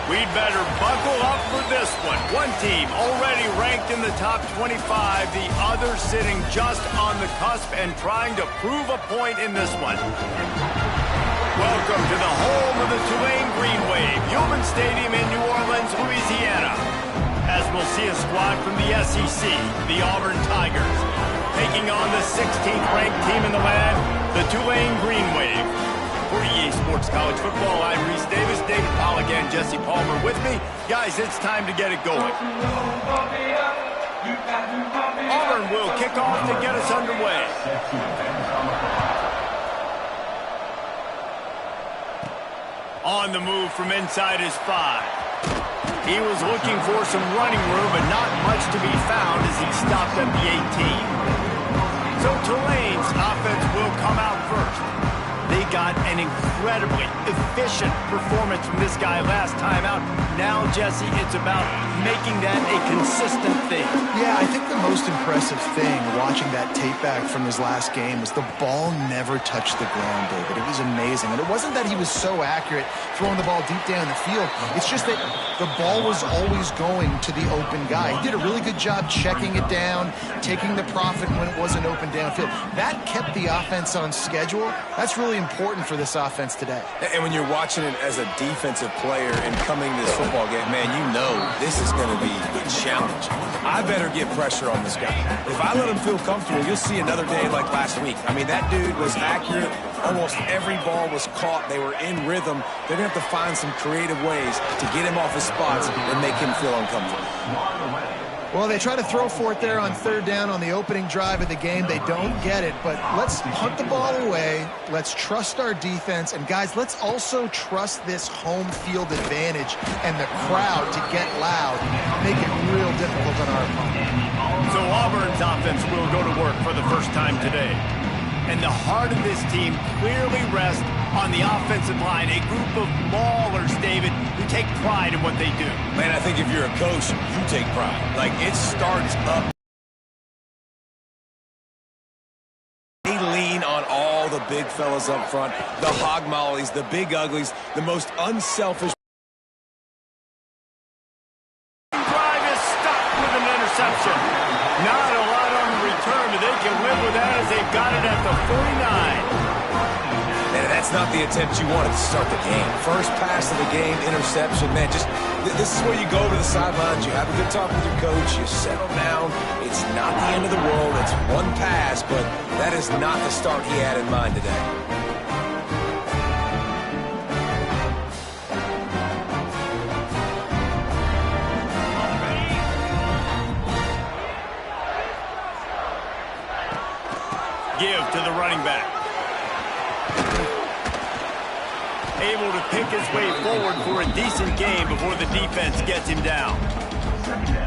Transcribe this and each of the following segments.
We'd better buckle up for this one. One team already ranked in the top 25, the other sitting just on the cusp and trying to prove a point in this one. Welcome to the home of the Tulane Green Wave, Auburn Stadium in New Orleans, Louisiana. As we'll see a squad from the SEC, the Auburn Tigers, taking on the 16th ranked team in the land, the Tulane Green Wave. For EA Sports College Football, I'm Reese Davis, David Pollack, and Jesse Palmer with me. Guys, it's time to get it going. Auburn will kick off to get us underway. On the move from inside his 5. He was looking for some running room, but not much to be found as he stopped at the 18. So Tulane's offense will come out first. They got an incredibly efficient performance from this guy last time out. Now, Jesse, it's about making that a consistent thing. Yeah, I think the most impressive thing watching that tape back from his last game was the ball never touched the ground, David. It was amazing. And it wasn't that he was so accurate throwing the ball deep down the field. It's just that the ball was always going to the open guy. He did a really good job checking it down, taking the profit when it wasn't open downfield. That kept the offense on schedule. That's really important for this offense today. And when you're watching it as a defensive player and coming to this football game, man, you know this is going to be a challenge. I better get pressure on this guy. If I let him feel comfortable, you'll see another day like last week. I mean, that dude was accurate. Almost every ball was caught. They were in rhythm. They're going to have to find some creative ways to get him off his spots and make him feel uncomfortable. Well, they try to throw for it there on third down on the opening drive of the game. They don't get it, but let's punt the ball away. Let's trust our defense. And, guys, let's also trust this home field advantage and the crowd to get loud, make it real difficult on our opponent. So Auburn's offense will go to work for the first time today. And the heart of this team clearly rests on the offensive line, a group of maulers, David, who take pride in what they do. Man, I think if you're a coach, you take pride. Like, it starts up. They lean on all the big fellas up front, the hog mollies, the big uglies, the most unselfish. Drive is stopped with an interception. Not a lot on the return, but they can live with that as they've got it at the 49. And that's not the attempt you wanted to start the game. First pass of the game, interception. Man, just this is where you go to the sidelines. You have a good talk with your coach. You settle down. It's not the end of the world. It's one pass, but that is not the start he had in mind today. Give to the running back. Able to pick his way forward for a decent game before the defense gets him down.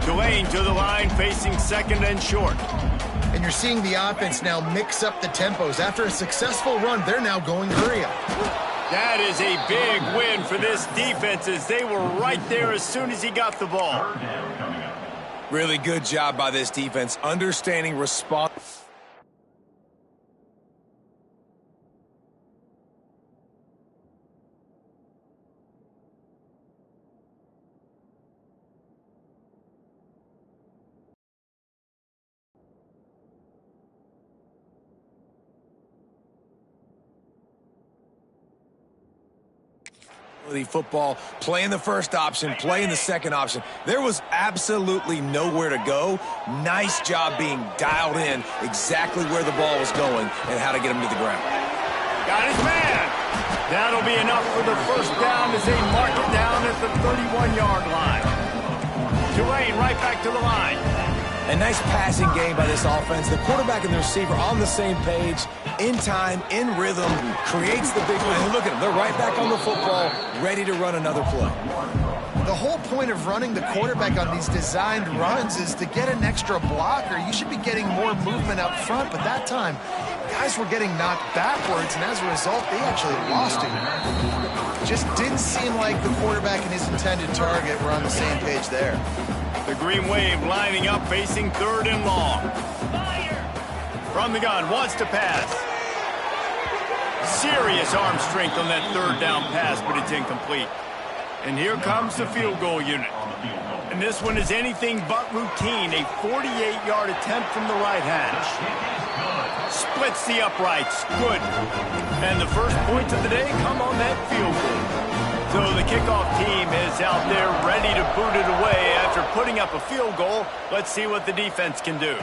Tulane to the line, facing second and short. And you're seeing the offense now mix up the tempos. After a successful run, they're now going hurry up. That is a big win for this defense as they were right there as soon as he got the ball. Really good job by this defense, understanding response. Football, playing the first option, playing the second option. There was absolutely nowhere to go. Nice job being dialed in exactly where the ball was going and how to get him to the ground. Got his man. That'll be enough for the first down as they mark it down at the 31-yard line. Tulane right back to the line. A nice passing game by this offense. The quarterback and the receiver on the same page, in time, in rhythm, creates the big play. Look at them. They're right back on the football, ready to run another play. The whole point of running the quarterback on these designed runs is to get an extra blocker. You should be getting more movement up front, but that time, guys were getting knocked backwards, and as a result, they actually lost it. Just didn't seem like the quarterback and his intended target were on the same page there. The Green Wave lining up, facing third and long. From the gun, wants to pass. Serious arm strength on that third down pass, but it's incomplete. And here comes the field goal unit. And this one is anything but routine. A 48-yard attempt from the right hash. Splits the uprights. Good. And the first points of the day come on that field goal. So the kickoff team is out there ready to boot it away after putting up a field goal. Let's see what the defense can do.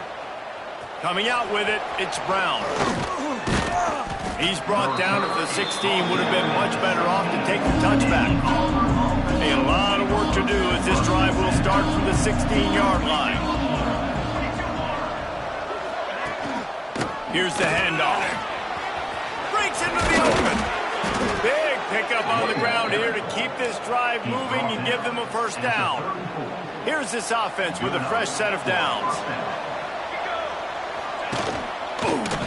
Coming out with it, it's Brown. He's brought down at the 16. Would have been much better off to take the touchback. A lot of work to do as this drive will start from the 16-yard line. Here's the handoff. Breaks into the open. Big pickup on the ground here to keep this drive moving and give them a first down. Here's this offense with a fresh set of downs.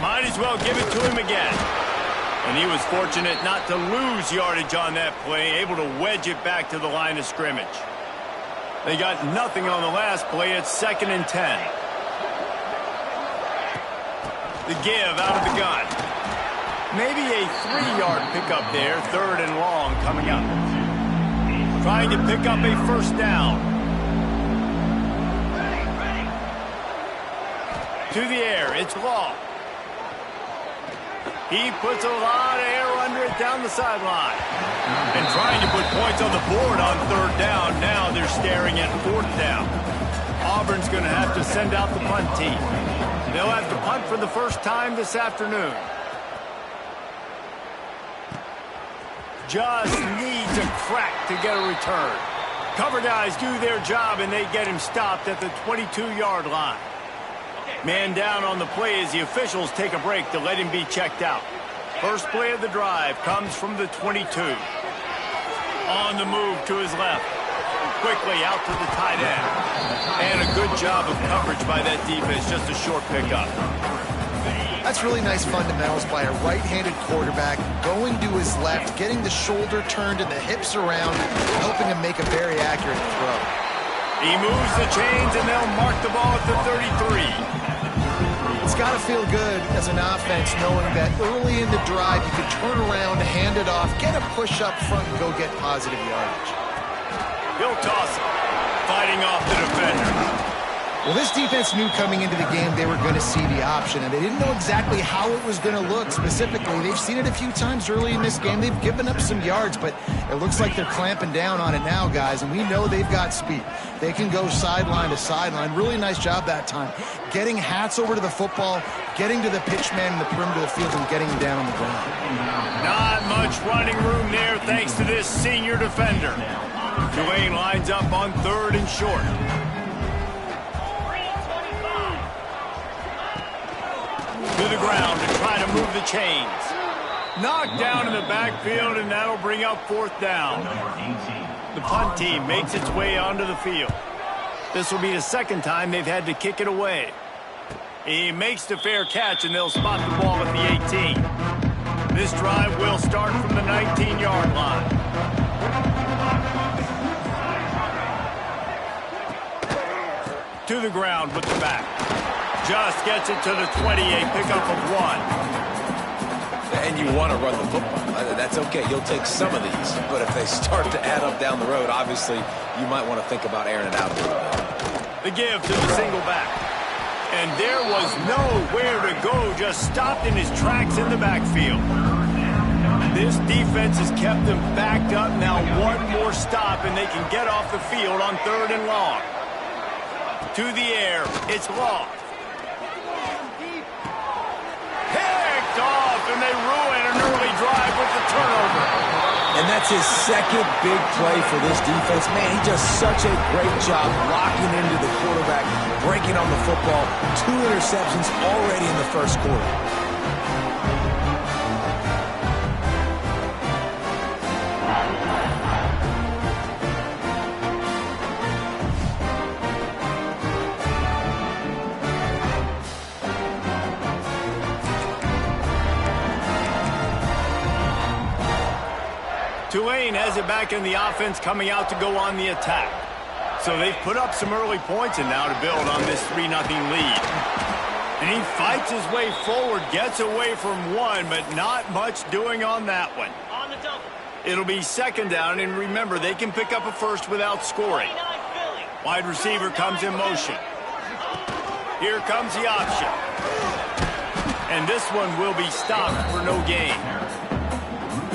Might as well give it to him again. And he was fortunate not to lose yardage on that play, able to wedge it back to the line of scrimmage. They got nothing on the last play. It's 2nd and 10. The give out of the gun. Maybe a 3-yard pickup there, 3rd and long coming up. Trying to pick up a first down. To the air, it's Law. He puts a lot of air under it down the sideline. And trying to put points on the board on 3rd down. Now they're staring at 4th down. Auburn's going to have to send out the punt team. They'll have to punt for the first time this afternoon. Just needs a crack to get a return. Cover guys do their job, and they get him stopped at the 22-yard line. Man down on the play as the officials take a break to let him be checked out. First play of the drive comes from the 22. On the move to his left. Quickly out to the tight end. And a good job of coverage by that defense. Just a short pickup. That's really nice fundamentals by a right-handed quarterback, going to his left, getting the shoulder turned and the hips around, helping him make a very accurate throw. He moves the chains, and they'll mark the ball at the 33. It's got to feel good as an offense knowing that early in the drive you can turn around, hand it off, get a push up front, and go get positive yardage. He'll toss it, fighting off the defender. Well, this defense knew coming into the game they were going to see the option, and they didn't know exactly how it was going to look specifically. They've seen it a few times early in this game. They've given up some yards, but it looks like they're clamping down on it now, guys, and we know they've got speed. They can go sideline to sideline. Really nice job that time. Getting hats over to the football, getting to the pitch man in the perimeter of the field, and getting him down on the ground. Not much running room there thanks to this senior defender. Tulane lines up on 3rd and short. To the ground to try to move the chains. Knocked down in the backfield, and that'll bring up 4th down. The punt team makes its way onto the field. This will be the 2nd time they've had to kick it away. He makes the fair catch, and they'll spot the ball at the 18. This drive will start from the 19-yard line. To the ground with the back. Just gets it to the 28, pickup of 1. And you want to run the football. That's okay. You'll take some of these. But if they start to add up down the road, obviously, you might want to think about airing it out a little bit. The give to the single back. And there was nowhere to go, just stopped in his tracks in the backfield. This defense has kept them backed up. Now one more stop, and they can get off the field on 3rd and long. To the air, it's Law. Off, and they ruin an early drive with the turnover. And that's his 2nd big play for this defense. Man, he does such a great job locking into the quarterback, breaking on the football. 2 interceptions already in the 1st quarter. Tulane has it back in the offense, coming out to go on the attack. So they've put up some early points and now to build on this 3-0 lead. And he fights his way forward, gets away from 1, but not much doing on that one. On the double. It'll be second down, and remember, they can pick up a first without scoring. Wide receiver comes in motion. Here comes the option. And this one will be stopped for no gain.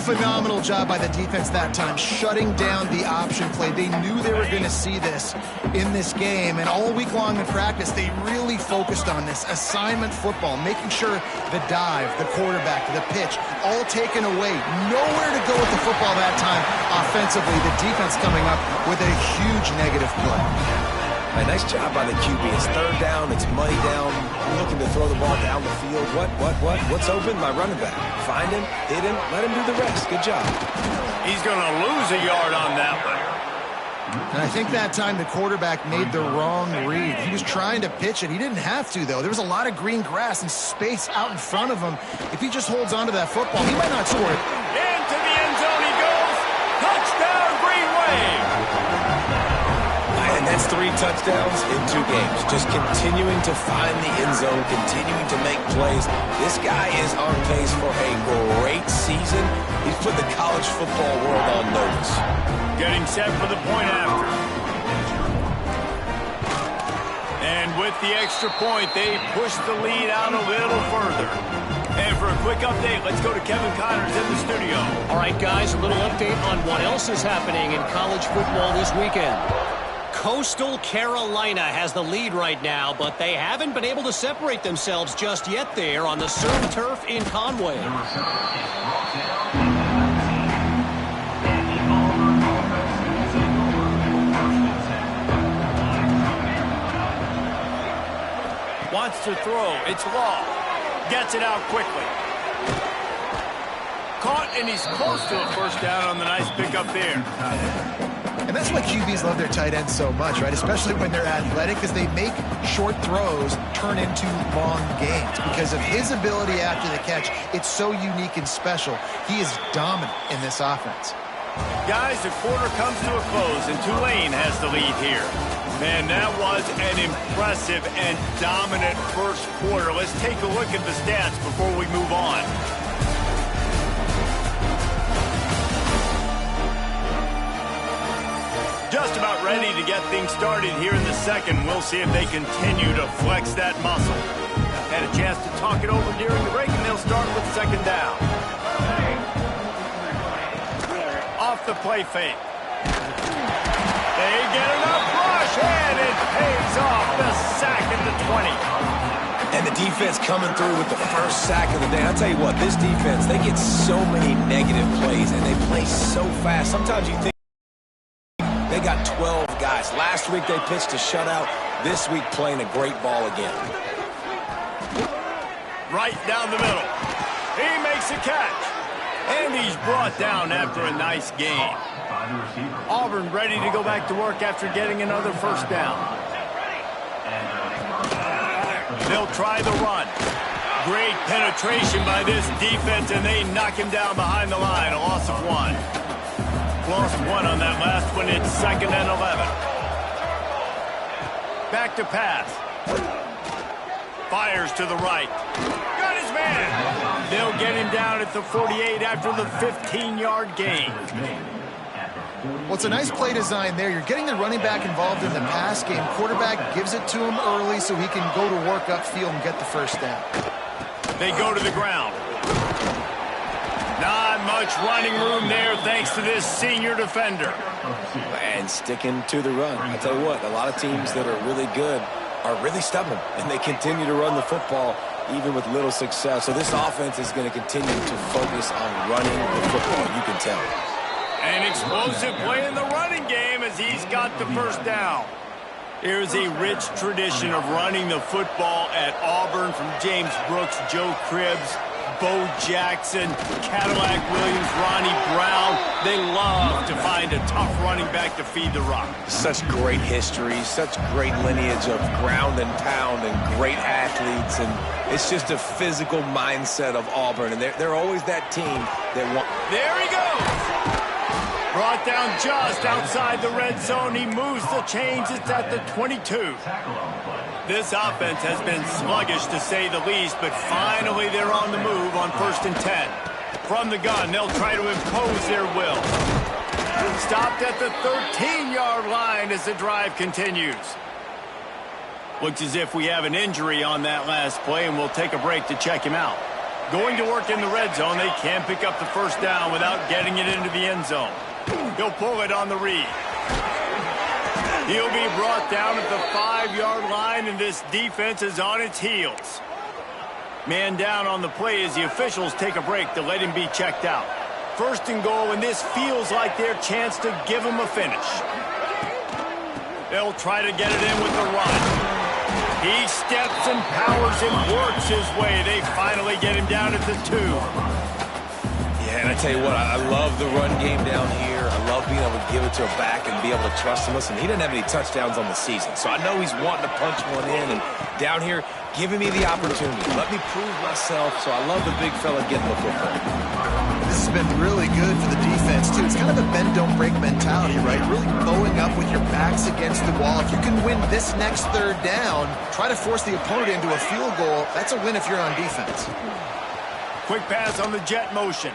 Phenomenal job by the defense that time, shutting down the option play. They knew they were going to see this in this game, and all week long in practice, they really focused on this assignment football, making sure the dive, the quarterback, the pitch, all taken away. Nowhere to go with the football that time offensively. The defense coming up with a huge negative play. Nice job by the QB. It's third down. It's money down. Looking to throw the ball down the field. What's open? My running back. Find him, hit him, let him do the rest. Good job. He's going to lose a yard on that one. And I think that time the quarterback made the wrong read. He was trying to pitch it. He didn't have to, though. There was a lot of green grass and space out in front of him. If he just holds on to that football, he might not score it. Into the end zone he goes. Touchdown, Green Wave. And that's 3 touchdowns in 2 games. Just continuing to find the end zone, continuing to make plays. This guy is on pace for a great season. He's put the college football world on notice. Getting set for the point after. And with the extra point, they push the lead out a little further. And for a quick update, let's go to Kevin Connors in the studio. All right, guys, a little update on what else is happening in college football this weekend. Coastal Carolina has the lead right now, but they haven't been able to separate themselves just yet there on the surf turf in Conway. Wants to throw. It's Law. Gets it out quickly. Caught, and he's close to a first down on the nice pickup there. And that's why QBs love their tight ends so much, right? Especially when they're athletic, because they make short throws turn into long gains. Because of his ability after the catch, it's so unique and special. He is dominant in this offense. Guys, the quarter comes to a close, and Tulane has the lead here. Man, that was an impressive and dominant first quarter. Let's take a look at the stats before we move on. Just about ready to get things started here in the second. We'll see if they continue to flex that muscle. Had a chance to talk it over during the break, and they'll start with second down. Off the play fake. They get enough rush, and it pays off the sack at the 20. And the defense coming through with the first sack of the day. I'll tell you what, this defense, they get so many negative plays, and they play so fast. Sometimes you think they got 12 guys. Last week they pitched a shutout. This week playing a great ball again. Right down the middle. He makes a catch. And he's brought down after a nice game. Auburn ready to go back to work after getting another first down. They'll try the run. Great penetration by this defense, and they knock him down behind the line. A loss of 1. Lost 1 on that last one. It's 2nd and 11. Back to pass. Fires to the right. Got his man. They'll get him down at the 48 after the 15-yard gain. Well, it's a nice play design there. You're getting the running back involved in the pass game. Quarterback gives it to him early so he can go to work upfield and get the first down. They go to the ground. Not much running room there thanks to this senior defender. And sticking to the run. I tell you what, a lot of teams that are really good are really stubborn, and they continue to run the football even with little success. So this offense is going to continue to focus on running the football, you can tell. An explosive play in the running game as he's got the first down. There's a rich tradition of running the football at Auburn from James Brooks, Joe Cribbs, Bo Jackson, Cadillac Williams, Ronnie Brown. They love to find a tough running back to feed the rock. Such great history, such great lineage of ground and pound and great athletes. And it's just a physical mindset of Auburn. And they're always that team that wants. There he goes. Brought down just outside the red zone. He moves the chains. It's at the 22. This offense has been sluggish, to say the least, but finally they're on the move on 1st and 10. From the gun, they'll try to impose their will. Stopped at the 13-yard line as the drive continues. Looks as if we have an injury on that last play, and we'll take a break to check him out. Going to work in the red zone, they can pick up the first down without getting it into the end zone. He'll pull it on the read. He'll be brought down at the 5-yard line, and this defense is on its heels. Man down on the play as the officials take a break to let him be checked out. First and goal, and this feels like their chance to give him a finish. They'll try to get it in with the run. He steps and powers and works his way. They finally get him down at the 2. Yeah, and I tell you what, I love the run game down here. I love being able to give it to a back and be able to trust him. Listen, he didn't have any touchdowns on the season, so I know he's wanting to punch one in. And down here, giving me the opportunity. Let me prove myself, so I love the big fella getting the football. This has been really good for the defense, too. It's kind of a bend-don't-break mentality, right? Really bowing up with your backs against the wall. If you can win this next third down, try to force the opponent into a field goal. That's a win if you're on defense. Quick pass on the jet motion.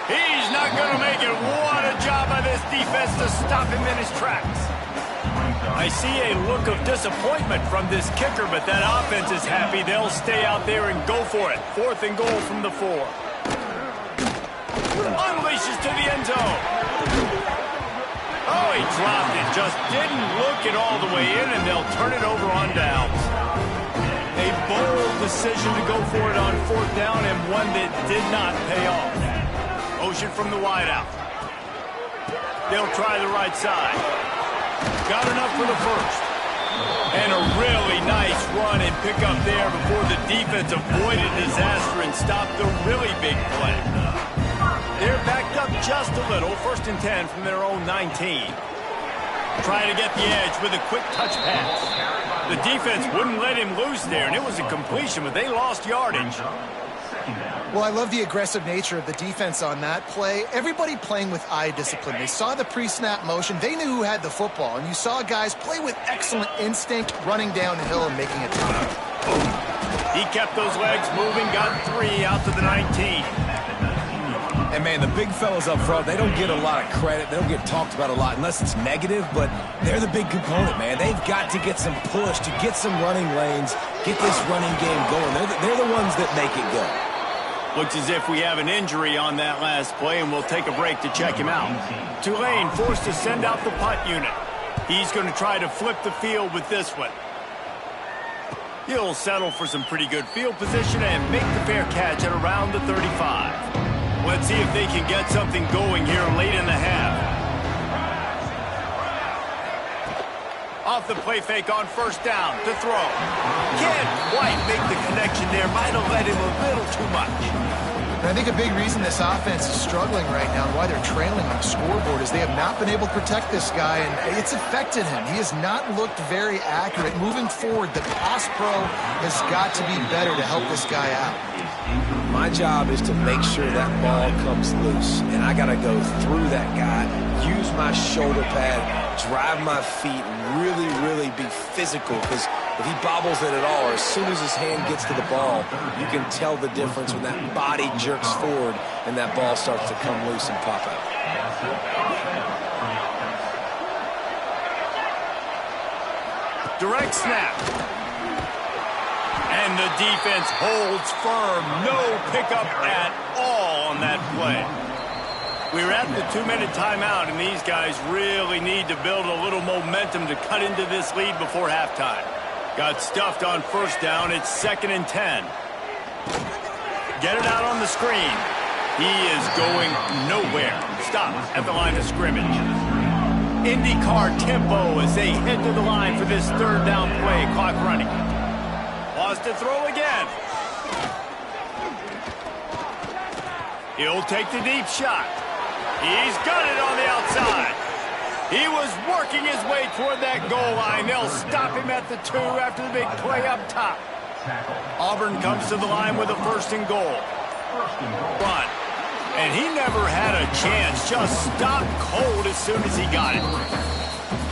He's not going to make it. What a job by this defense to stop him in his tracks. I see a look of disappointment from this kicker, but that offense is happy. They'll stay out there and go for it. 4th and goal from the 4. Unleashes to the end zone. Oh, he dropped it. Just didn't look it all the way in, and they'll turn it over on downs. A bold decision to go for it on 4th down, and one that did not pay off. Motion from the wideout. They'll try the right side. Got enough for the first. And a really nice run and pick up there before the defense avoided disaster and stopped the really big play. They're backed up just a little. 1st and 10 from their own 19. Trying to get the edge with a quick touch pass. The defense wouldn't let him loose there, and it was a completion, but they lost yardage. Well, I love the aggressive nature of the defense on that play. Everybody playing with eye discipline. They saw the pre-snap motion. They knew who had the football, and you saw guys play with excellent instinct, running downhill and making a time. He kept those legs moving, got 3 out to the 19. And, man, the big fellas up front, they don't get a lot of credit. They don't get talked about a lot unless it's negative, but they're the big component, man. They've got to get some push, to get some running lanes, get this running game going. They're the ones that make it go. Looks as if we have an injury on that last play, and we'll take a break to check him out. Tulane forced to send out the punt unit. He's going to try to flip the field with this one. He'll settle for some pretty good field position and make the fair catch at around the 35. Let's see if they can get something going here late in the half. Off the play fake on 1st down to throw. Can't quite make the connection there. Might have led him a little too much. I think a big reason this offense is struggling right now and why they're trailing on the scoreboard is they have not been able to protect this guy, and it's affected him. He has not looked very accurate. Moving forward, the pass pro has got to be better to help this guy out. My job is to make sure that ball comes loose, and I got to go through that guy, use my shoulder pad, drive my feet, really, really be physical, because if he bobbles it at all, or as soon as his hand gets to the ball, you can tell the difference when that body jerks forward and that ball starts to come loose and pop out. Direct snap. And the defense holds firm. No pickup at all on that play. We're at the 2-minute timeout, and these guys really need to build a little momentum to cut into this lead before halftime. Got stuffed on 1st down. It's 2nd and 10. Get it out on the screen. He is going nowhere. Stop at the line of scrimmage. IndyCar tempo as they head to the line for this 3rd down play. Clock running. Pause to throw again. He'll take the deep shot. He's got it on the outside. He was working his way toward that goal line. They'll stop him at the 2 after the big play up top. Auburn comes to the line with a 1st and goal. Run. And he never had a chance. Just stopped cold as soon as he got it.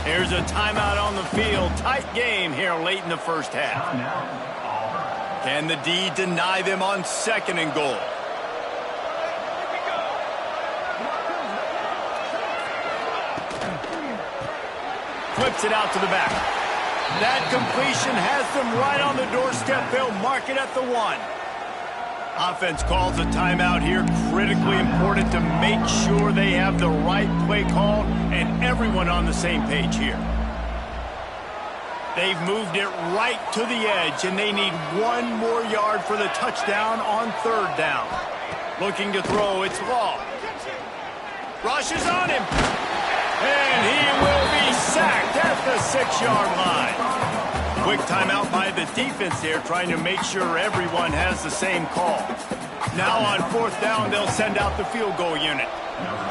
Here's a timeout on the field. Tight game here late in the 1st half. Can the D deny them on 2nd and goal? flips it out to the back. That completion has them right on the doorstep. They'll mark it at the 1. Offense calls a timeout here. Critically important to make sure they have the right play call and everyone on the same page here. They've moved it right to the edge, and they need 1 more yard for the touchdown on 3rd down. Looking to throw, it's Law. Rushes on him. And he will be sacked at the 6-yard line. Quick timeout by the defense there, trying to make sure everyone has the same call. Now on 4th down, they'll send out the field goal unit.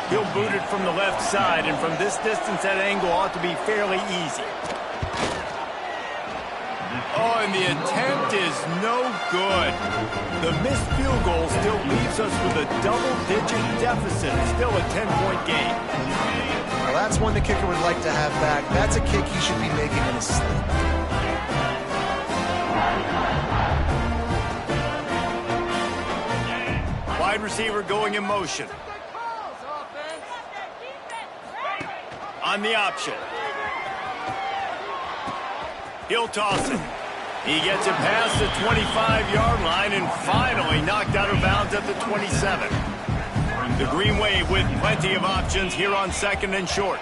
He'll boot it from the left side, and from this distance, that angle ought to be fairly easy. Oh, and the attempt is no good. The missed field goal still leaves us with a double-digit deficit. Still a 10-point game. Well, that's one the kicker would like to have back. That's a kick he should be making in his sleep. Wide receiver going in motion. On the option. He'll toss it. He gets it past the 25-yard line and finally knocked out of bounds at the 27. The Green Wave with plenty of options here on 2nd and short.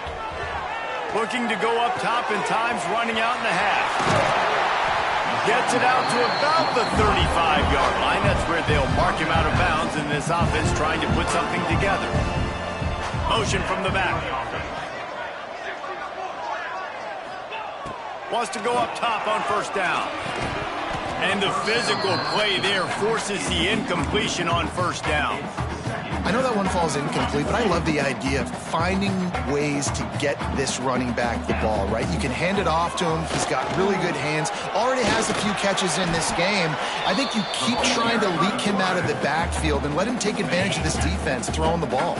Looking to go up top and times running out in the half. Gets it out to about the 35-yard line. That's where they'll mark him out of bounds in this offense trying to put something together. Motion from the back. Wants to go up top on 1st down. And the physical play there forces the incompletion on 1st down. I know that one falls incomplete, but I love the idea of finding ways to get this running back the ball, right? You can hand it off to him. He's got really good hands. Already has a few catches in this game. I think you keep trying to leak him out of the backfield and let him take advantage of this defense throwing the ball.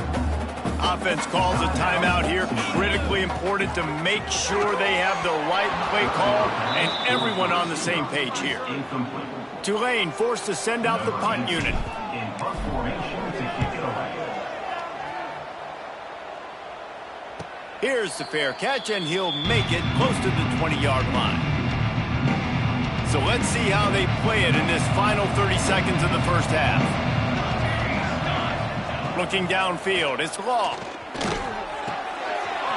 Offense calls a timeout here. Critically important to make sure they have the right play call and everyone on the same page here. Tulane forced to send out the punt unit. Here's the fair catch, and he'll make it close to the 20-yard line. So let's see how they play it in this final 30 seconds of the 1st half. Looking downfield, it's Law.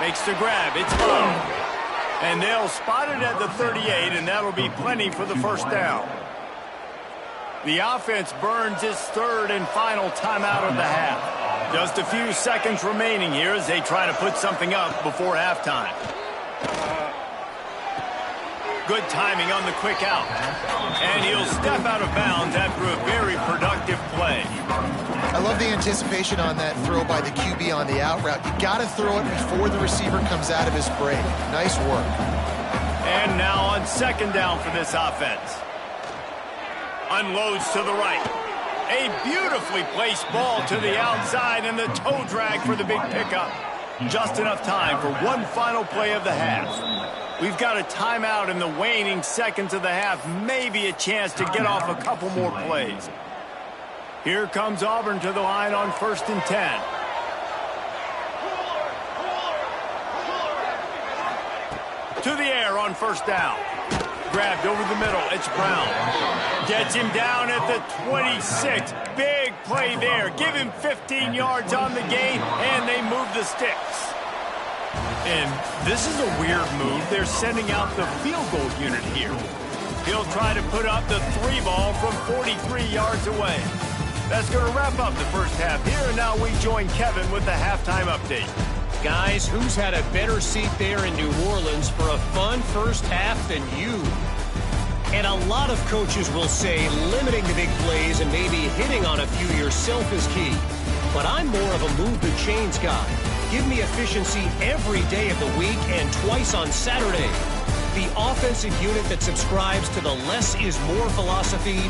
Makes the grab, it's Law. And they'll spot it at the 38, and that'll be plenty for the 1st down. The offense burns its 3rd and final timeout of the half. Just a few seconds remaining here as they try to put something up before halftime. Good timing on the quick out. And he'll step out of bounds after a very productive play. I love the anticipation on that throw by the QB on the out route. You got to throw it before the receiver comes out of his break. Nice work. And now on 2nd down for this offense. Unloads to the right. A beautifully placed ball to the outside and the toe drag for the big pickup. Just enough time for one final play of the half. We've got a timeout in the waning seconds of the half. Maybe a chance to get off a couple more plays. Here comes Auburn to the line on 1st and 10. To the air on 1st down. Grabbed over the middle. It's Brown. Gets him down at the 26. Big play there. Give him 15 yards on the gain, and they move the sticks. And this is a weird move. They're sending out the field goal unit here. He'll try to put up the 3 ball from 43 yards away. That's going to wrap up the 1st half here, and now we join Kevin with the halftime update. Guys, who's had a better seat there in New Orleans for a fun 1st half than you? And a lot of coaches will say limiting the big plays and maybe hitting on a few yourself is key. But I'm more of a move the chains guy. Give me efficiency every day of the week and twice on Saturday. The offensive unit that subscribes to the less is more philosophy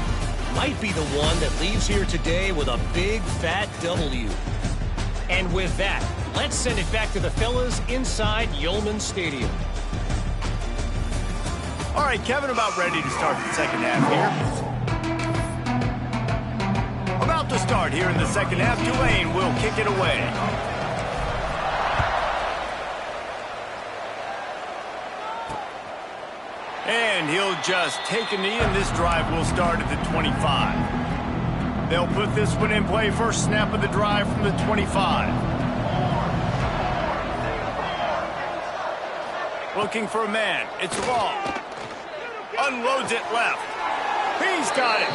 might be the one that leaves here today with a big fat W. And with that, let's send it back to the fellas inside Yulman Stadium. All right, Kevin, about ready to start the 2nd half here. About to start here in the 2nd half. Tulane will kick it away. And he'll just take a knee, and this drive will start at the 25. They'll put this one in play. First snap of the drive from the 25. Looking for a man. It's Long. Unloads it left. He's got it.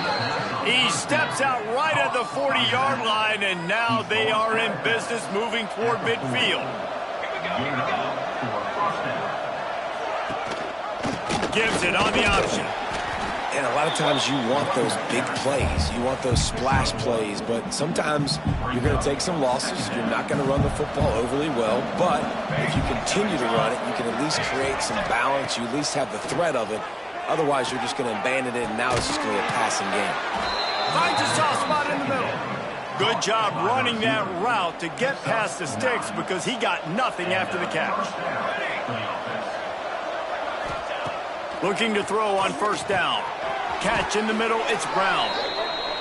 He steps out right at the 40-yard line, and now they are in business moving toward midfield. Gives it on the option. And a lot of times you want those big plays. You want those splash plays, but sometimes you're going to take some losses. You're not going to run the football overly well, but if you continue to run it, you can at least create some balance. You at least have the threat of it. Otherwise, you're just going to abandon it, and now it's just going to be a passing game. Finds a soft spot in the middle. Good job running that route to get past the sticks because he got nothing after the catch. Looking to throw on first down. Catch in the middle, it's Brown.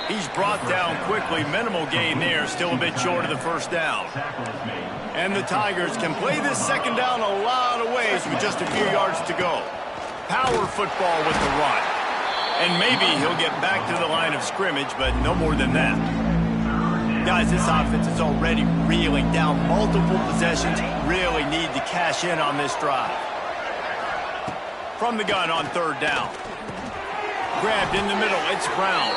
He's brought down quickly. Minimal gain there, still a bit short of the first down. And the Tigers can play this second down a lot of ways with just a few yards to go. Power football with the run. And maybe he'll get back to the line of scrimmage, but no more than that. Guys, this offense is already reeling down multiple possessions. Really need to cash in on this drive. From the gun on third down. Grabbed in the middle, it's Brown.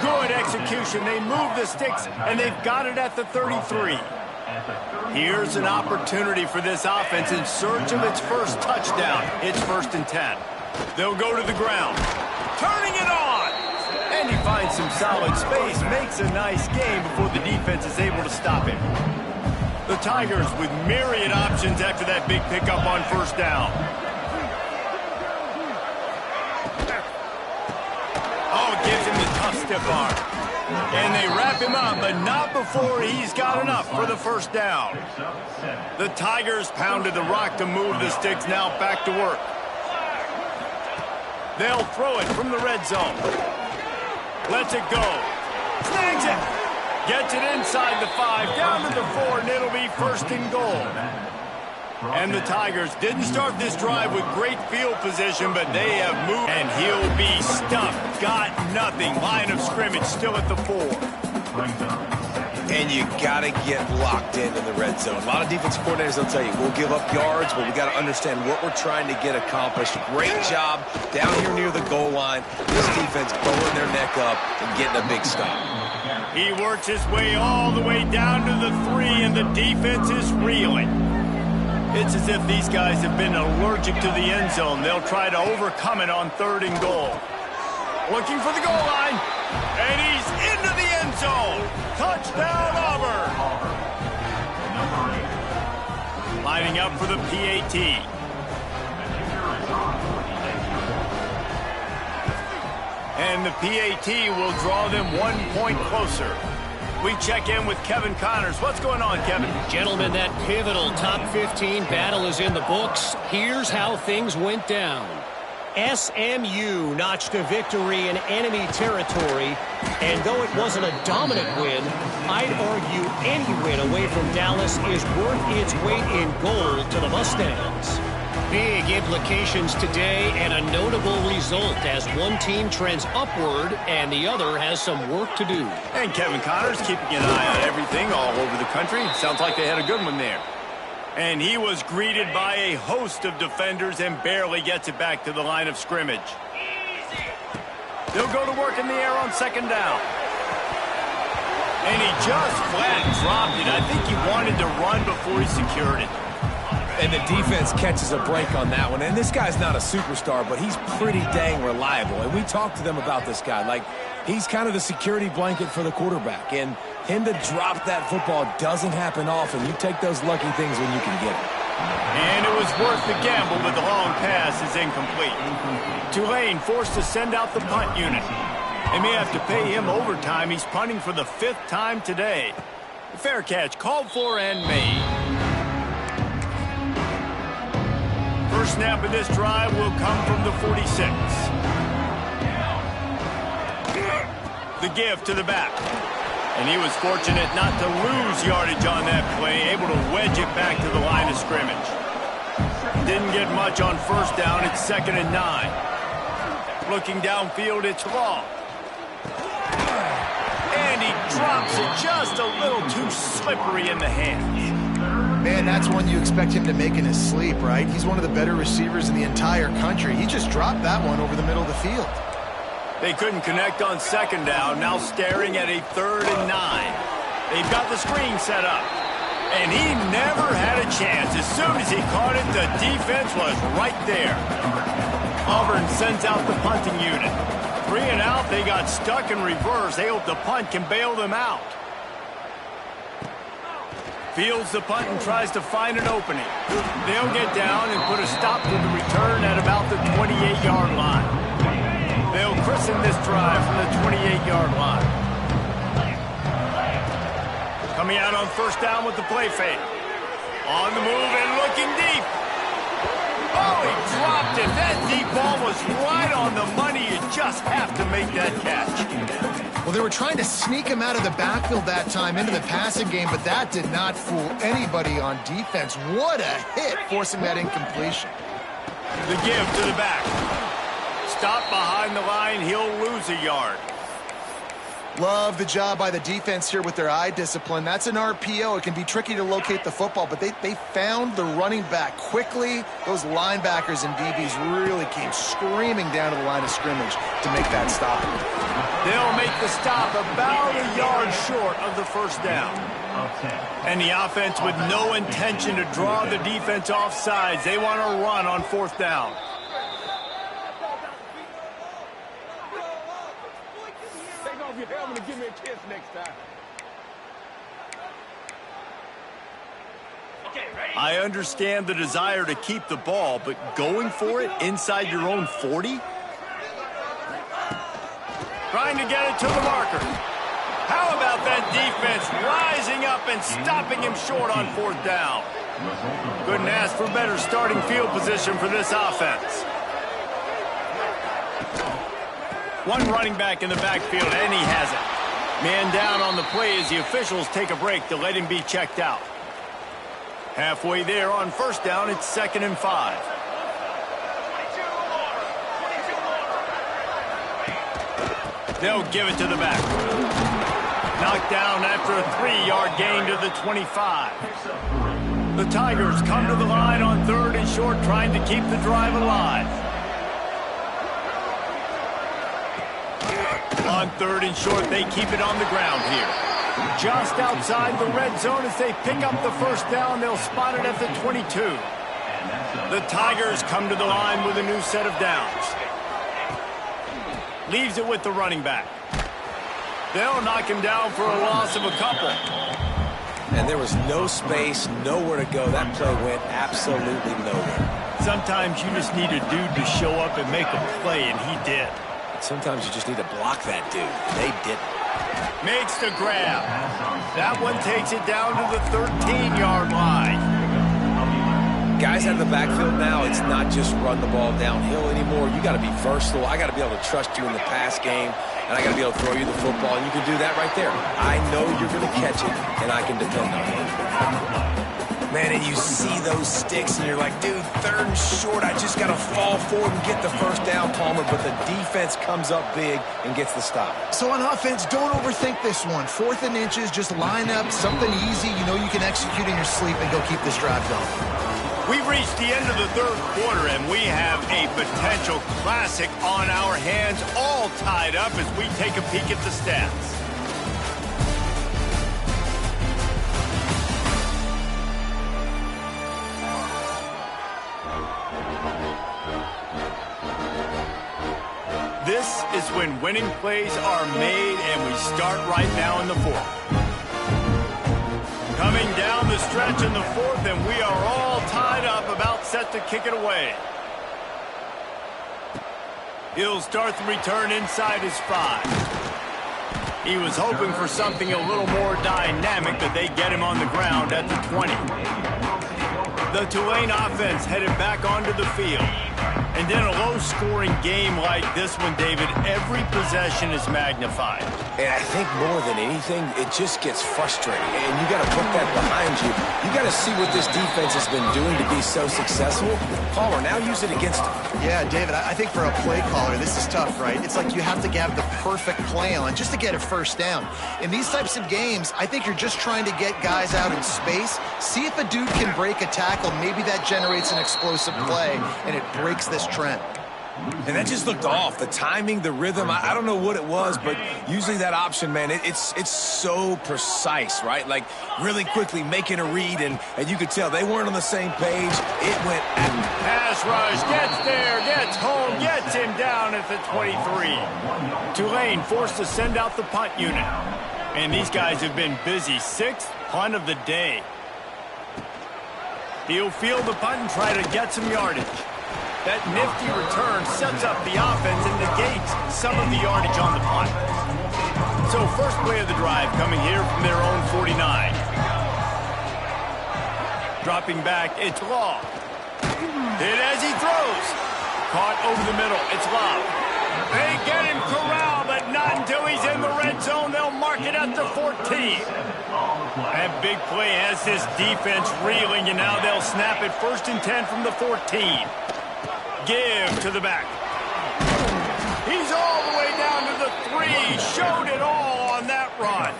Good execution. They move the sticks, and they've got it at the 33. Here's an opportunity for this offense in search of its first touchdown. It's 1st and 10. They'll go to the ground. Turning it on! And he finds some solid space, makes a nice game before the defense is able to stop him. The Tigers with myriad options after that big pickup on first down. Oh, gives him the tough stiff arm. And they wrap him up, but not before he's got enough for the first down. The Tigers pounded the rock to move the sticks, now back to work. They'll throw it from the red zone. Lets it go. Snags it. Gets it inside the 5, down to the 4, and it'll be 1st and goal. And the Tigers didn't start this drive with great field position, but they have moved. And he'll be stuffed. Got nothing. Line of scrimmage still at the 4. And you got to get locked in the red zone. A lot of defensive coordinators will tell you, we'll give up yards, but we got to understand what we're trying to get accomplished. Great job down here near the goal line. This defense bowing their neck up and getting a big stop. He works his way all the way down to the 3, and the defense is reeling. It's as if these guys have been allergic to the end zone. They'll try to overcome it on 3rd and goal. Looking for the goal line, and he's into the end zone. Touchdown, Auburn. Lining up for the PAT. And the PAT will draw them 1 point closer. We check in with Kevin Connors. What's going on, Kevin? Gentlemen, that pivotal top 15 battle is in the books. Here's how things went down. SMU notched a victory in enemy territory, and though it wasn't a dominant win, I'd argue any win away from Dallas is worth its weight in gold to the Mustangs. Big implications today and a notable result as one team trends upward and the other has some work to do. And Kevin Connors keeping an eye on everything all over the country. Sounds like they had a good one there. And he was greeted by a host of defenders and barely gets it back to the line of scrimmage. They'll go to work in the air on 2nd down. And he just flat dropped it. I think he wanted to run before he secured it. And the defense catches a break on that one. And this guy's not a superstar, but he's pretty dang reliable. And we talked to them about this guy. Like, he's kind of the security blanket for the quarterback. And him to drop that football doesn't happen often. You take those lucky things when you can get it. And it was worth the gamble, but the long pass is incomplete. Tulane forced to send out the punt unit. They may have to pay him overtime. He's punting for the 5th time today. The fair catch called for and made. First snap of this drive will come from the 46. The give to the back. And he was fortunate not to lose yardage on that play, able to wedge it back to the line of scrimmage. didn't get much on first down. It's 2nd and 9. Looking downfield, it's long. And he drops it just a little too slippery in the hands. Man, that's one you expect him to make in his sleep, right? He's one of the better receivers in the entire country. He just dropped that one over the middle of the field. They couldn't connect on 2nd down, now staring at a 3rd and 9. They've got the screen set up. And he never had a chance. As soon as he caught it, the defense was right there. Auburn sends out the punting unit. 3 and out, they got stuck in reverse. They hope the punt can bail them out. Fields the punt and tries to find an opening. They'll get down and put a stop to the return at about the 28-yard line. They'll christen this drive from the 28-yard line. Coming out on first down with the play fake. On the move and looking deep. Oh, he dropped it. That deep ball was right on the money. You just have to make that catch. Well, they were trying to sneak him out of the backfield that time into the passing game, but that did not fool anybody on defense. What a hit, forcing that incompletion. The give to the back. Stop behind the line. He'll lose a yard. Love the job by the defense here with their eye discipline. That's an RPO. It can be tricky to locate the football, but they found the running back quickly. Those linebackers and DBs really came screaming down to the line of scrimmage to make that stop. They'll make the stop about a yard short of the first down. And the offense with no intention to draw the defense off sides. They want to run on 4th down. Give me a kiss next time. I understand the desire to keep the ball, but going for it inside your own 40? Trying to get it to the marker. How about that defense rising up and stopping him short on 4th down? Couldn't ask for better starting field position for this offense. One running back in the backfield, and he has it. Man down on the play as the officials take a break to let him be checked out. Halfway there on first down, it's 2nd and 5. They'll give it to the back. Knocked down after a 3-yard gain to the 25. The Tigers come to the line on 3rd and short, trying to keep the drive alive. On 3rd and short, they keep it on the ground here. Just outside the red zone as they pick up the first down. They'll spot it at the 22. The Tigers come to the line with a new set of downs. Leaves it with the running back. They'll knock him down for a loss of a couple. And there was no space, nowhere to go. That play went absolutely nowhere. Sometimes you just need a dude to show up and make a play, and he did. Sometimes you just need to block that dude. They didn't. Makes the grab. That one takes it down to the 13-yard line. Guys out of the backfield now, it's not just run the ball downhill anymore. You got to be versatile. I got to be able to trust you in the pass game, and I got to be able to throw you the football, and you can do that right there. I know you're going to catch it, and I can depend on it. Man, and you see those sticks, and you're like, dude, 3rd and short, I just got to fall forward and get the first down, Palmer, but the defense comes up big and gets the stop. So on offense, don't overthink this one. 4th and inches, just line up, something easy you know you can execute in your sleep and go keep this drive going. We've reached the end of the 3rd quarter, and we have a potential classic on our hands, all tied up as we take a peek at the stats. This is when winning plays are made, and we start right now in the 4th. Coming down the stretch in the 4th, and we are all tied up, about set to kick it away. He'll start the return inside his 5. He was hoping for something a little more dynamic, but they get him on the ground at the 20. The Tulane offense headed back onto the field. And in a low-scoring game like this one, David, every possession is magnified. And I think more than anything, it just gets frustrating. And you got to put that behind you. You got to see what this defense has been doing to be so successful. Caller, now use it against them. Yeah, David, I think for a play caller, this is tough, right? It's like you have to have the perfect play on just to get a first down. In these types of games, I think you're just trying to get guys out in space, see if a dude can break a tackle. Maybe that generates an explosive play, and it breaks this trend. And that just looked off. The timing, the rhythm, I don't know what it was, but usually that option, man, it's so precise, right? Like really quickly making a read, and you could tell they weren't on the same page. It went at him. Pass rush, gets there, gets home, gets him down at the 23. Tulane forced to send out the punt unit. And these guys have been busy. Sixth punt of the day. He'll field the punt and try to get some yardage. That nifty return sets up the offense and negates some of the yardage on the punt. So first play of the drive coming here from their own 49. Dropping back, it's Law. Hit as he throws. Caught over the middle, it's Law. They get him corralled, but not until he's in the red zone. They'll mark it at the 14. That big play has this defense reeling, and now they'll snap it 1st and 10 from the 14. Give to the back. He's all the way down to the 3. Showed it all on that run.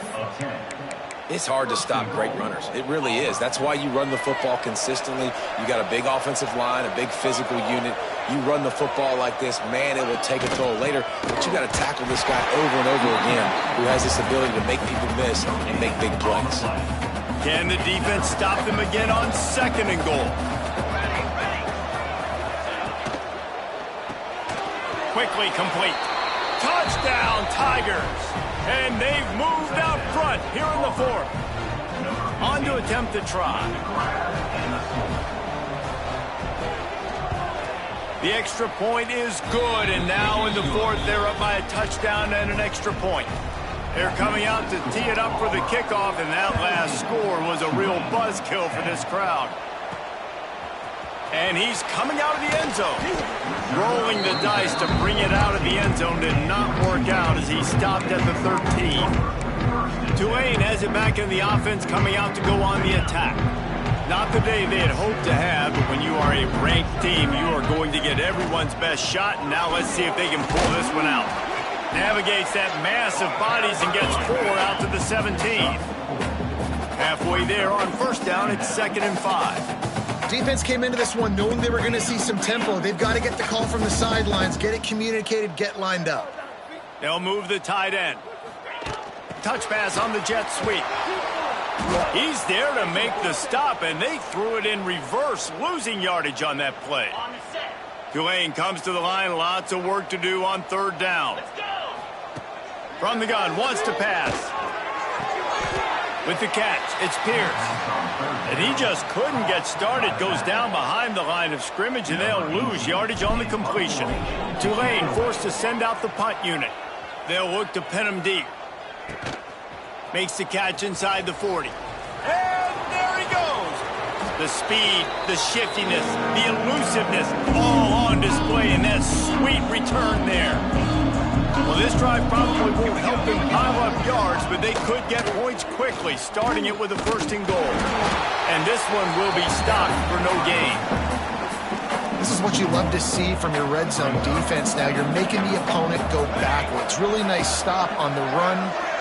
It's hard to stop great runners. It really is. That's why you run the football consistently. You got a big offensive line, a big physical unit. You run the football like this, man, it will take a toll later. But you got to tackle this guy over and over again who has this ability to make people miss and make big plays. Can the defense stop them again on 2nd and goal? Quickly complete. Touchdown, Tigers. And they've moved out front here in the 4th. On to attempt the try. The extra point is good, and now in the 4th, they're up by a touchdown and an extra point. They're coming out to tee it up for the kickoff, and that last score was a real buzzkill for this crowd. And he's coming out of the end zone. Rolling the dice to bring it out of the end zone did not work out as he stopped at the 13. Tulane has it back in the offense, coming out to go on the attack. Not the day they had hoped to have, but when you are a ranked team, you are going to get everyone's best shot, and now let's see if they can pull this one out. Navigates that mass of bodies and gets 4 out to the 17th. Halfway there on 1st down, it's 2nd and 5. Defense came into this one knowing they were going to see some tempo. They've got to get the call from the sidelines, get it communicated, get lined up. They'll move the tight end. Touch pass on the jet sweep. He's there to make the stop, and they threw it in reverse, losing yardage on that play. Tulane comes to the line, lots of work to do on 3rd down. From the gun, wants to pass. With the catch, it's Pierce. And he just couldn't get started. Goes down behind the line of scrimmage, and they'll lose yardage on the completion. Tulane forced to send out the punt unit. They'll look to pin him deep. Makes the catch inside the 40. And there he goes. The speed, the shiftiness, the elusiveness, all on display in that sweet return there. Well, this drive probably won't help them pile up yards, but they could get points quickly, starting it with a 1st and goal. And this one will be stopped for no gain. This is what you love to see from your red zone defense now. You're making the opponent go backwards. Really nice stop on the run,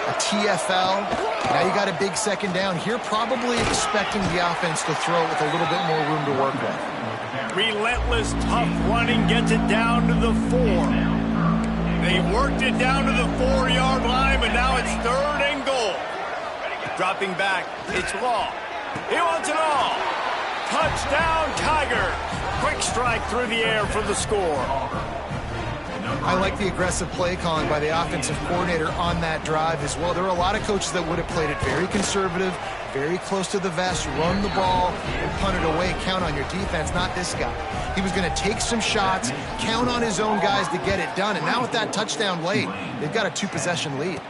a TFL. Now you got a big 2nd down here, probably expecting the offense to throw with a little bit more room to work with. Relentless, tough running gets it down to the 4. They worked it down to the 4-yard line, but now it's 3rd and goal. Dropping back, it's Law. He wants it all. Touchdown, Tigers. Quick strike through the air for the score. I like the aggressive play calling by the offensive coordinator on that drive as well. There are a lot of coaches that would have played it very conservative, very close to the vest, run the ball, and punt it away. Count on your defense, not this guy. He was going to take some shots, count on his own guys to get it done. And now with that touchdown late, they've got a 2-possession lead.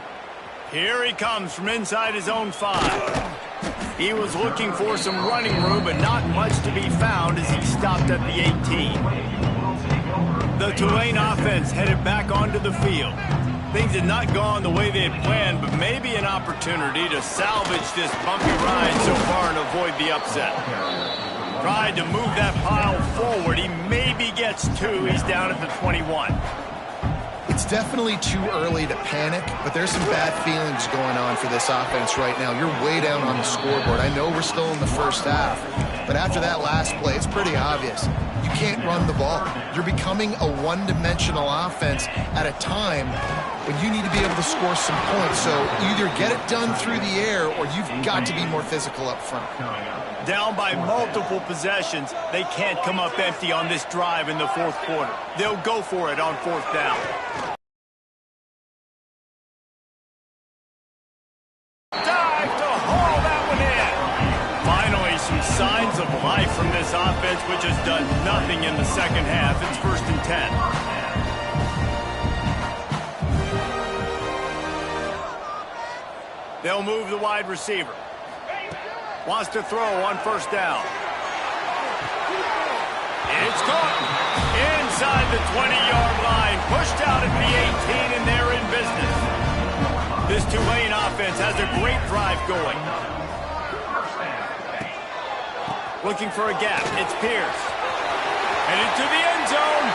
Here he comes from inside his own 5. He was looking for some running room, but not much to be found as he stopped at the 18. The Tulane offense headed back onto the field. Things had not gone the way they had planned, but maybe an opportunity to salvage this bumpy ride so far and avoid the upset. Tried to move that pile forward. He maybe gets two. He's down at the 21. It's definitely too early to panic, but there's some bad feelings going on for this offense right now. You're way down on the scoreboard. I know we're still in the first half, but after that last play, it's pretty obvious. You can't run the ball. You're becoming a one-dimensional offense at a time when you need to be able to score some points. So either get it done through the air or you've got to be more physical up front. Down by multiple possessions, they can't come up empty on this drive in the fourth quarter. They'll go for it on fourth down. Dive to haul that one in. Finally, some signs of life from this offense, which has done nothing in the second half. It's 1st and 10. They'll move the wide receiver. Wants to throw on 1st down. It's caught. Inside the 20-yard line. Pushed out at the 18, and they're in business. This Tulane offense has a great drive going. Looking for a gap. It's Pierce. And into the end zone.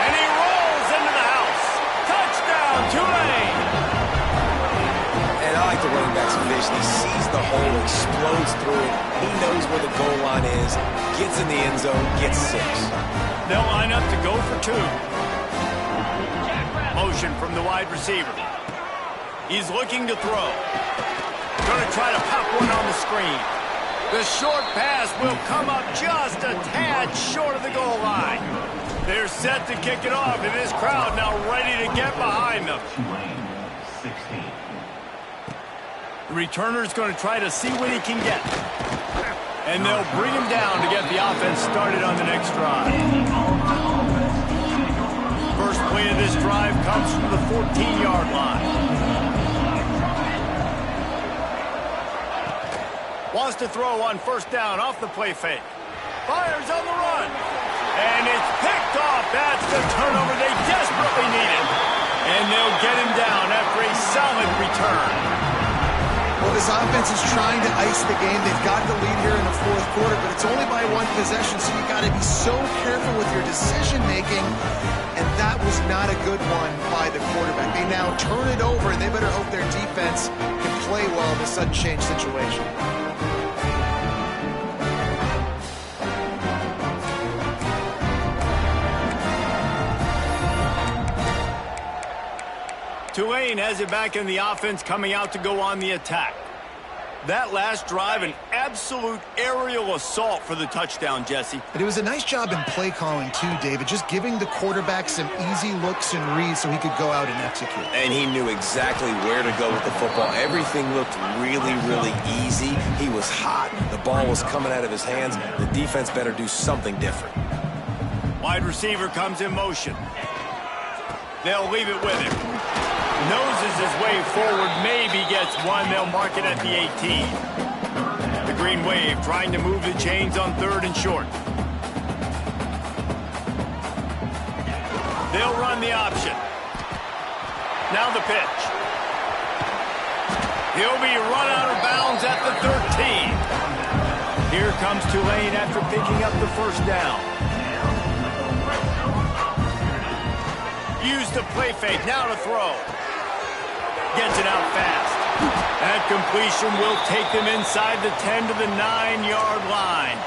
And he rolls into the house. Touchdown, Tulane. And I like the running back's vision. He sees the hole, explodes through it. He knows where the goal line is. Gets in the end zone, gets 6. They'll line up to go for 2. Motion from the wide receiver. He's looking to throw. Going to try to pop one on the screen. The short pass will come up just a tad short of the goal line. They're set to kick it off, and this crowd now ready to get behind them. The returner's going to try to see what he can get. And they'll bring him down to get the offense started on the next drive. First play of this drive comes from the 14-yard line. Wants to throw on 1st down off the play fake. Fires on the run. And it's picked off. That's the turnover they desperately needed. And they'll get him down after a solid return. Well, this offense is trying to ice the game. They've got the lead here in the fourth quarter, but it's only by 1 possession, so you got to be so careful with your decision-making, and that was not a good one by the quarterback. They now turn it over, and they better hope their defense can play well in this sudden change situation. Tulane has it back in the offense, coming out to go on the attack. That last drive, an absolute aerial assault for the touchdown, Jesse. But it was a nice job in play calling, too, David, just giving the quarterback some easy looks and reads so he could go out and execute. And he knew exactly where to go with the football. Everything looked really, really easy. He was hot. The ball was coming out of his hands. The defense better do something different. Wide receiver comes in motion. They'll leave it with him. Noses his way forward, maybe gets one. They'll mark it at the 18. The Green Wave trying to move the chains on 3rd and short. They'll run the option. Now the pitch. He'll be run out of bounds at the 13. Here comes Tulane after picking up the 1st down. Used the play fake, now to throw. Gets it out fast. That completion will take them inside the 10 to the 9-yard line.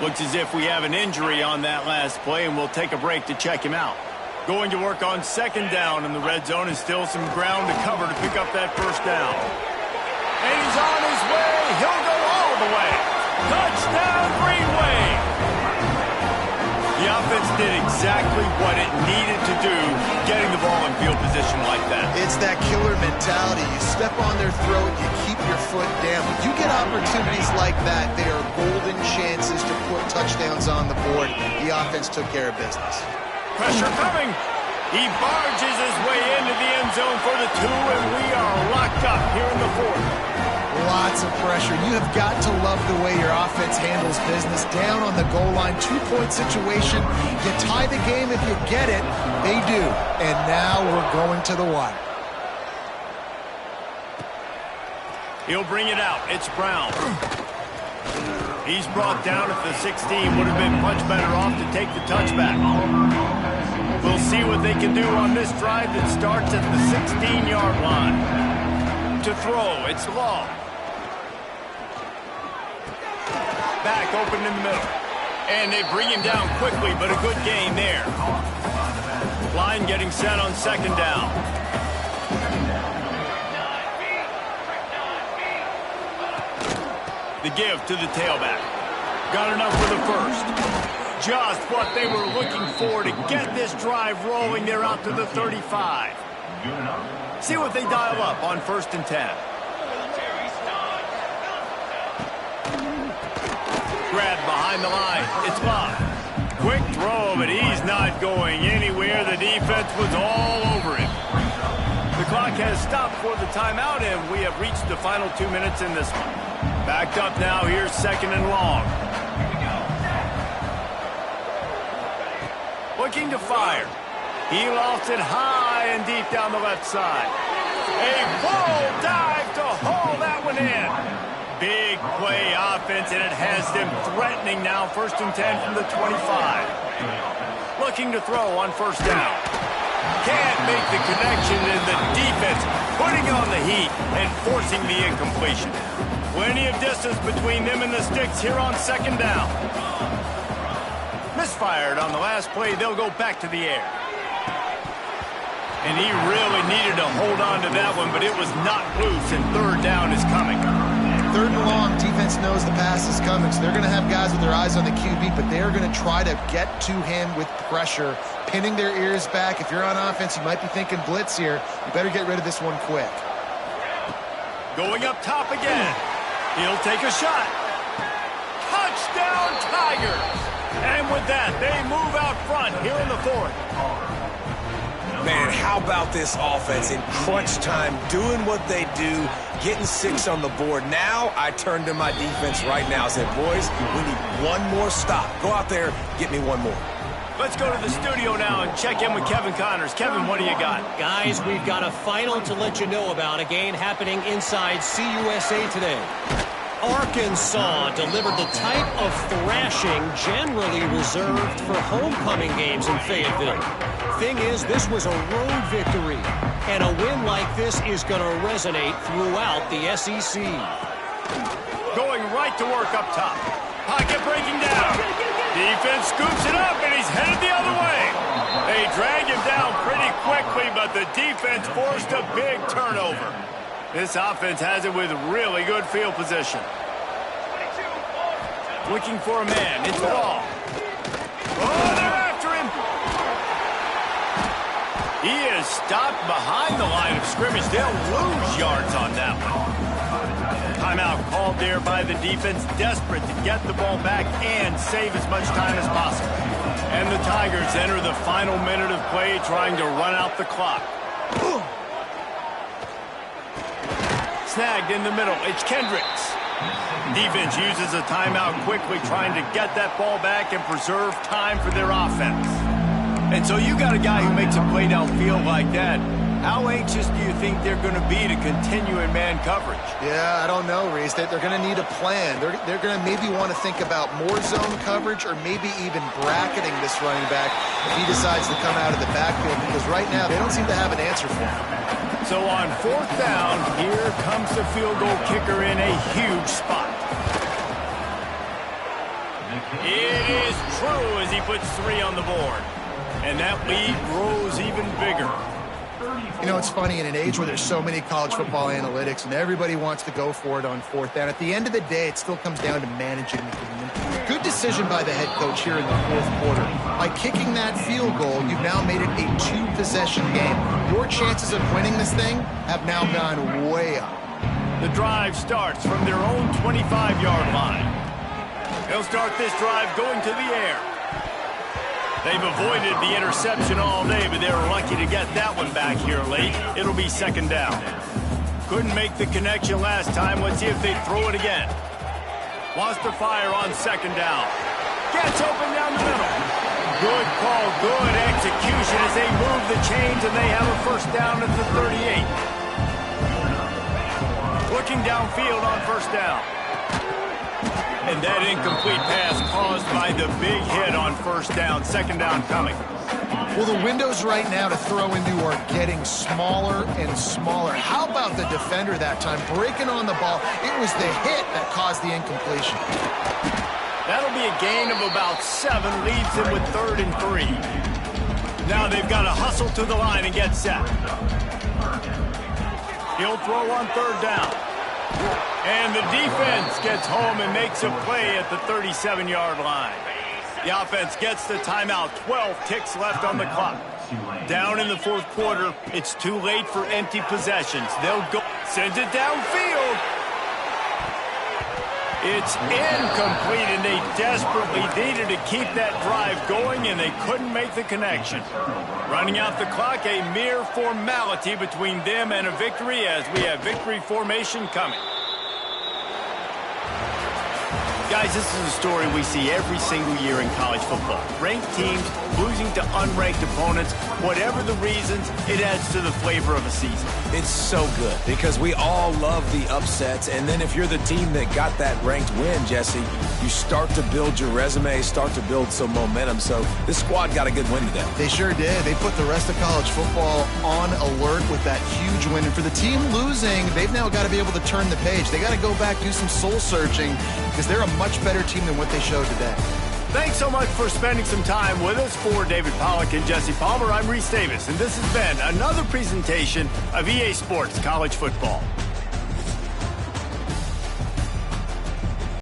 Looks as if we have an injury on that last play, and we'll take a break to check him out. Going to work on 2nd down in the red zone, and still some ground to cover to pick up that 1st down. And he's on his way. He'll go all the way. Touchdown, Green Wave. The offense did exactly what it needed to do, getting the ball in field position like that. It's that killer mentality. You step on their throat, you keep your foot down. When you get opportunities like that, they are golden chances to put touchdowns on the board. The offense took care of business. Pressure coming. He barges his way into the end zone for the 2, and we are locked up here in the 4th. Lots lots of pressure. You have got to love the way your offense handles business. Down on the goal line, 2-point situation. You tie the game if you get it. They do. And now we're going to the wire. He'll bring it out. It's Brown. He's brought down at the 16. Would have been much better off to take the touchback. We'll see what they can do on this drive that starts at the 16-yard line. To throw, it's Law. Back open in the middle. And they bring him down quickly, but a good gain there. Line getting set on second down. The give to the tailback. Got enough for the first. Just what they were looking for to get this drive rolling. They're out to the 35. See what they dial up on 1st and 10. Grab behind the line. It's Love. Quick throw, but he's not going anywhere. The defense was all over him. The clock has stopped for the timeout, and we have reached the final 2 minutes in this one. Backed up now. Here's 2nd and long. Looking to fire. He lost it high and deep down the left side. A full dive to haul that one in. Big play offense, and it has them threatening now. 1st and 10 from the 25. Looking to throw on 1st down. Can't make the connection, and the defense putting on the heat and forcing the incompletion. Plenty of distance between them and the sticks here on 2nd down. Misfired on the last play. They'll go back to the air. And he really needed to hold on to that one, but it was not loose, and 3rd down is coming. 3rd and long, defense knows the pass is coming, so they're going to have guys with their eyes on the QB, but they're going to try to get to him with pressure, pinning their ears back. If you're on offense, you might be thinking blitz here. You better get rid of this one quick. Going up top again. He'll take a shot. Touchdown, Tigers! And with that, they move out front here in the 4th. Man, how about this offense in crunch time, doing what they do, getting 6 on the board. Now I turn to my defense right now and say, boys, we need one more stop. Go out there, get me one more. Let's go to the studio now and check in with Kevin Connors. Kevin, what do you got? Guys, we've got a final to let you know about, a game happening inside CUSA today. Arkansas delivered the type of thrashing generally reserved for homecoming games in Fayetteville. Thing is, this was a road victory, and a win like this is going to resonate throughout the SEC. Going right to work up top. Pocket breaking down. Defense scoops it up, and he's headed the other way. They drag him down pretty quickly, but the defense forced a big turnover. This offense has it with really good field position. Looking for a man. It's Law. Oh, they're after him. He is stopped behind the line of scrimmage. They'll lose yards on that one. Timeout called there by the defense, desperate to get the ball back and save as much time as possible. And the Tigers enter the final minute of play, trying to run out the clock. Snagged in the middle. It's Kendricks. Defense uses a timeout quickly, trying to get that ball back and preserve time for their offense. And so you got a guy who makes a play downfield like that. How anxious do you think they're going to be to continue in man coverage? Yeah, I don't know, Reese. They're going to need a plan. They're going to maybe want to think about more zone coverage, or maybe even bracketing this running back if he decides to come out of the backfield, because right now they don't seem to have an answer for him. So on 4th down, here comes the field goal kicker in a huge spot. It is true as he puts 3 on the board. And that lead grows even bigger. You know, it's funny, in an age where there's so many college football analytics and everybody wants to go for it on 4th down, at the end of the day, it still comes down to managing the game. Good decision by the head coach here in the 4th quarter. By kicking that field goal, you've now made it a 2-possession game. Your chances of winning this thing have now gone way up. The drive starts from their own 25-yard line. They'll start this drive going to the air. They've avoided the interception all day, but they're lucky to get that one back here late. It'll be 2nd down. Couldn't make the connection last time. Let's see if they throw it again. Wants to fire on second down. Gets open down the middle. Good call, good execution as they move the chains, and they have a first down at the 38. Looking downfield on first down. And that incomplete pass caused by the big hit on first down. Second down coming. Well, the windows right now to throw into are getting smaller and smaller. How about the defender that time breaking on the ball? It was the hit that caused the incompletion. That'll be a gain of about 7, leaves them with 3rd and 3. Now they've got to hustle to the line and get set. He'll throw on 3rd down. And the defense gets home and makes a play at the 37-yard line. The offense gets the timeout. 12 ticks left on the clock. Down in the 4th quarter, it's too late for empty possessions. They'll go. Sends it downfield. It's incomplete, and they desperately needed to keep that drive going, and they couldn't make the connection. Running out the clock, a mere formality between them and a victory as we have victory formation coming. Guys, this is a story we see every single year in college football. Ranked teams losing to unranked opponents. Whatever the reasons, it adds to the flavor of a season. It's so good because we all love the upsets. And then if you're the team that got that ranked win, Jesse, you start to build your resume, start to build some momentum. So this squad got a good win today. They sure did. They put the rest of college football on alert with that huge win. And for the team losing, they've now got to be able to turn the page. They got to go back, do some soul searching, because they're a much better team than what they showed today. Thanks so much for spending some time with us. For David Pollack and Jesse Palmer, I'm Reese Davis, and this has been another presentation of EA Sports College Football.